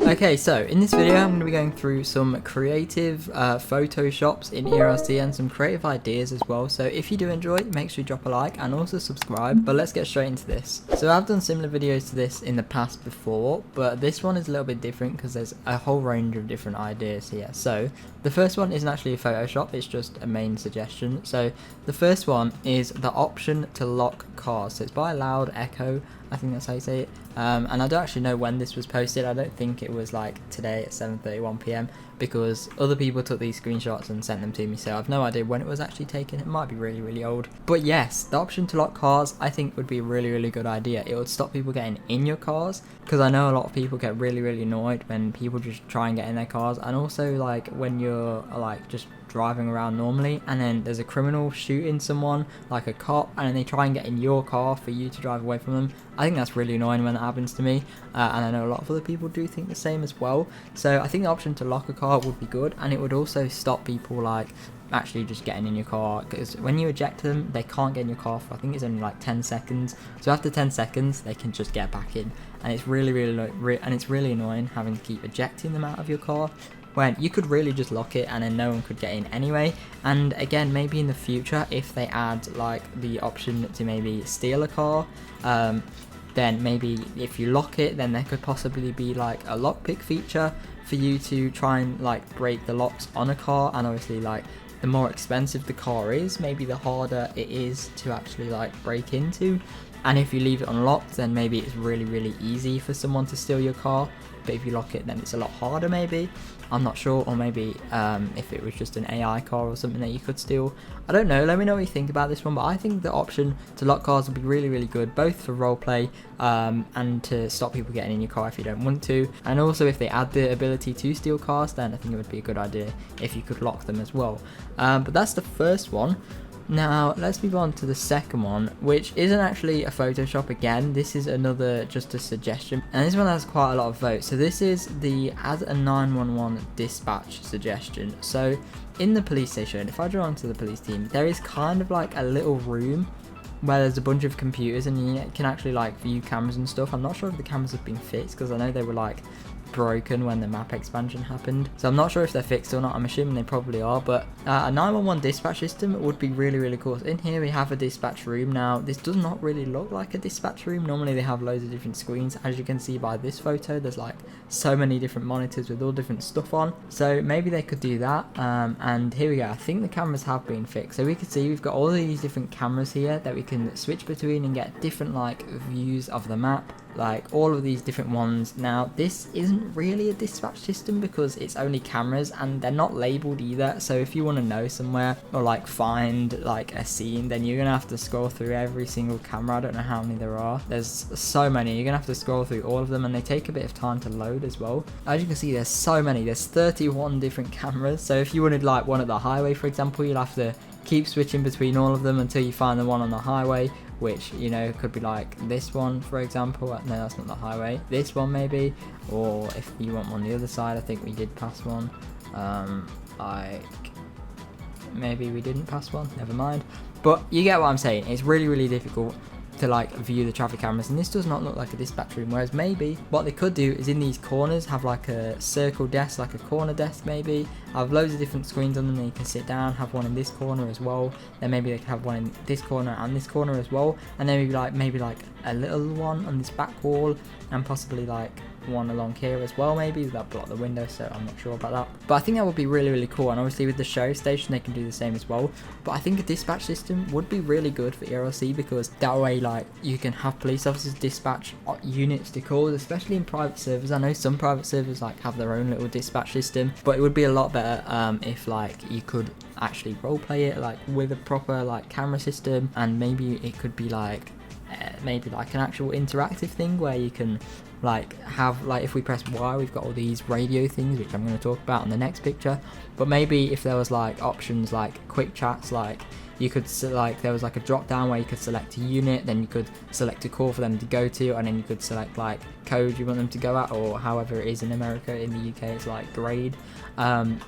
Okay, so in this video I'm going to be going through some creative photoshops in ELRC and some creative ideas as well. So if you do enjoy, make sure you drop a like and also subscribe. But let's get straight into this. So I've done similar videos to this in the past before, but this one is a little bit different because there's a whole range of different ideas here. So the first one isn't actually a Photoshop, it's just a main suggestion. So the first one is the option to lock cars. So it's by Loud Echo, I think that's how you say it. And I don't actually know when this was posted. I don't think it was like today at 7:31 PM because other people took these screenshots and sent them to me, so I've no idea when it was actually taken. It might be really old. But yes, the option to lock cars I think would be a really good idea. It would stop people getting in your cars, because I know a lot of people get really annoyed when people just try and get in their cars, and also like when you're like just driving around normally and then there's a criminal shooting someone, like a cop, and then they try and get in your car for you to drive away from them. I think that's really annoying when that happens to me, and I know a lot of other people do think the same as well. So I think the option to lock a car would be good, and it would also stop people like actually just getting in your car, because when you eject them they can't get in your car for, I think it's only like 10 seconds. So after 10 seconds they can just get back in, and it's really annoying having to keep ejecting them out of your car when you could really just lock it and then no one could get in anyway. And again, maybe in the future if they add like the option to maybe steal a car, then maybe if you lock it then there could possibly be like a lockpick feature for you to try and like break the locks on a car. And obviously like the more expensive the car is, maybe the harder it is to actually like break into. And if you leave it unlocked then maybe it's really easy for someone to steal your car, but if you lock it then it's a lot harder maybe. I'm not sure. Or maybe if it was just an AI car or something that you could steal. I don't know, let me know what you think about this one, but I think the option to lock cars would be really good, both for roleplay and to stop people getting in your car if you don't want to. And also if they add the ability to steal cars, then I think it would be a good idea if you could lock them as well. But that's the first one. Now let's move on to the second one, which isn't actually a Photoshop again. This is another, just a suggestion, and this one has quite a lot of votes. So this is the add a 911 dispatch suggestion. So in the police station, if I draw onto the police team, there is kind of like a little room where there's a bunch of computers and you can actually like view cameras and stuff. I'm not sure if the cameras have been fixed because I know they were like broken when the map expansion happened, so I'm not sure if they're fixed or not. I'm assuming they probably are, but a 911 dispatch system would be really cool. So in here we have a dispatch room. Now this does not really look like a dispatch room. Normally they have loads of different screens, as you can see by this photo. There's like so many different monitors with all different stuff on, so maybe they could do that. And here we go. I think the cameras have been fixed, so we can see we've got all of these different cameras here that we can switch between and get different like views of the map, like all of these different ones. Now this isn't really a dispatch system because it's only cameras and they're not labeled either, so if you want to know somewhere or like find like a scene, then you're gonna have to scroll through every single camera. I don't know how many there are, there's so many. You're gonna have to scroll through all of them, and they take a bit of time to load as well. As you can see, there's so many, there's 31 different cameras. So if you wanted like one at the highway for example, you'll have to keep switching between all of them until you find the one on the highway, which, you know, could be like this one for example. No, that's not the highway. This one maybe, or if you want one on the other side, I think we did pass one. Like maybe we didn't pass one, never mind. But you get what I'm saying. It's really difficult to like view the traffic cameras, and this does not look like a dispatch room. Whereas maybe what they could do is in these corners have like a circle desk, like a corner desk maybe, have loads of different screens on them that you can sit down, have one in this corner as well, then maybe they could have one in this corner and this corner as well, and then maybe like a little one on this back wall, and possibly like one along here as well. Maybe that block the window, so I'm not sure about that, but I think that would be really cool. And obviously with the sheriff station they can do the same as well, but I think a dispatch system would be really good for ELRC, because that way like you can have police officers dispatch units to calls, especially in private servers. I know some private servers like have their own little dispatch system, but it would be a lot better if like you could actually roleplay it like with a proper like camera system, and maybe it could be like maybe like an actual interactive thing where you can like have, like if we press Y we've got all these radio things, which I'm going to talk about in the next picture. But maybe if there was like options like quick chats, like you could like there was like a drop down where you could select a unit, then you could select a call for them to go to, and then you could select like code you want them to go at, or however it is in America. In the UK it's like grade,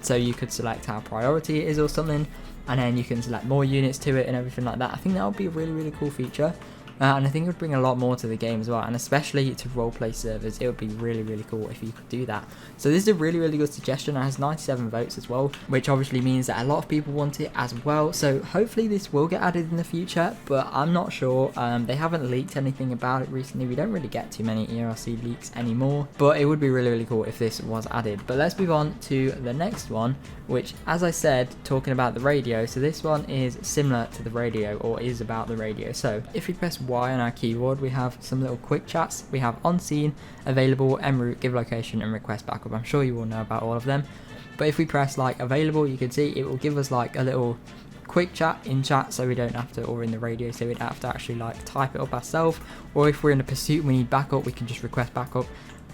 so you could select how priority it is or something, and then you can select more units to it and everything like that. I think that would be a really cool feature. and I think it would bring a lot more to the game as well, and especially to roleplay servers. It would be really cool if you could do that. So this is a really good suggestion. It has 97 votes as well, which obviously means that a lot of people want it as well. So hopefully this will get added in the future, but I'm not sure. They haven't leaked anything about it recently. We don't really get too many ELRC leaks anymore, but it would be really cool if this was added. But let's move on to the next one, which, as I said, talking about the radio. So this one is similar to the radio, or is about the radio. So if we press Y on our keyboard, we have some little quick chats. We have on scene, available, en route, give location, and request backup. I'm sure you all know about all of them. But if we press like available, you can see it will give us like a little quick chat in chat, so we don't have to, or in the radio, so we don't have to actually like type it up ourselves. Or if we're in a pursuit and we need backup, we can just request backup,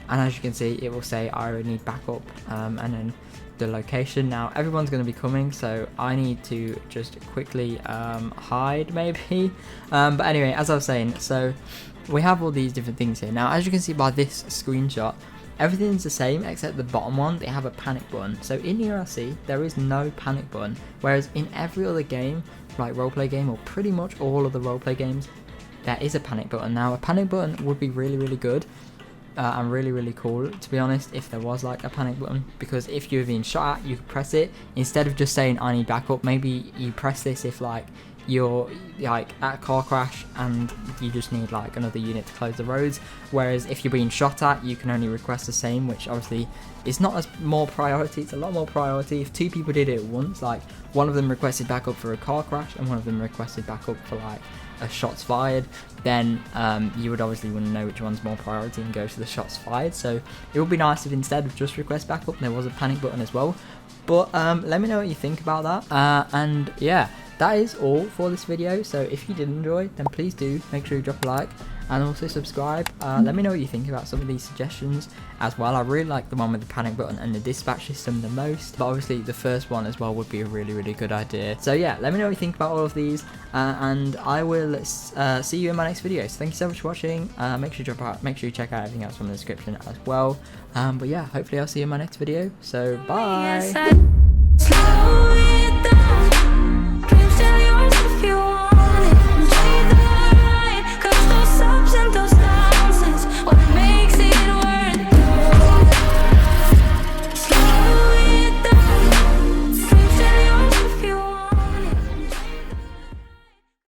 and as you can see, it will say I need backup, and then the location. Now everyone's going to be coming, so I need to just quickly hide maybe. But anyway, as I was saying, so we have all these different things here. Now as you can see by this screenshot, everything's the same except the bottom one. They have a panic button. So in ELRC there is no panic button, whereas in every other game, like roleplay game, or pretty much all of the roleplay games, there is a panic button. Now a panic button would be really good and really cool, to be honest, if there was like a panic button, because if you're being shot at, you could press it instead of just saying I need backup. Maybe you press this if like you're like at a car crash and you just need like another unit to close the roads, whereas if you're being shot at, you can only request the same, which obviously is not as more priority. It's a lot more priority if two people did it at once, like one of them requested backup for a car crash and one of them requested backup for like a shots fired, then you would obviously want to know which one's more priority and go to the shots fired. So it would be nice if instead of just request backup there was a panic button as well. But let me know what you think about that, and yeah, that is all for this video. So if you did enjoy, then please do make sure you drop a like and also subscribe. Let me know what you think about some of these suggestions as well. I really like the one with the panic button and the dispatch system the most, but obviously the first one as well would be a really good idea. So yeah, let me know what you think about all of these, and I will see you in my next video. So thank you so much for watching. Make sure you check out everything else from the description as well. But yeah, hopefully I'll see you in my next video. So bye.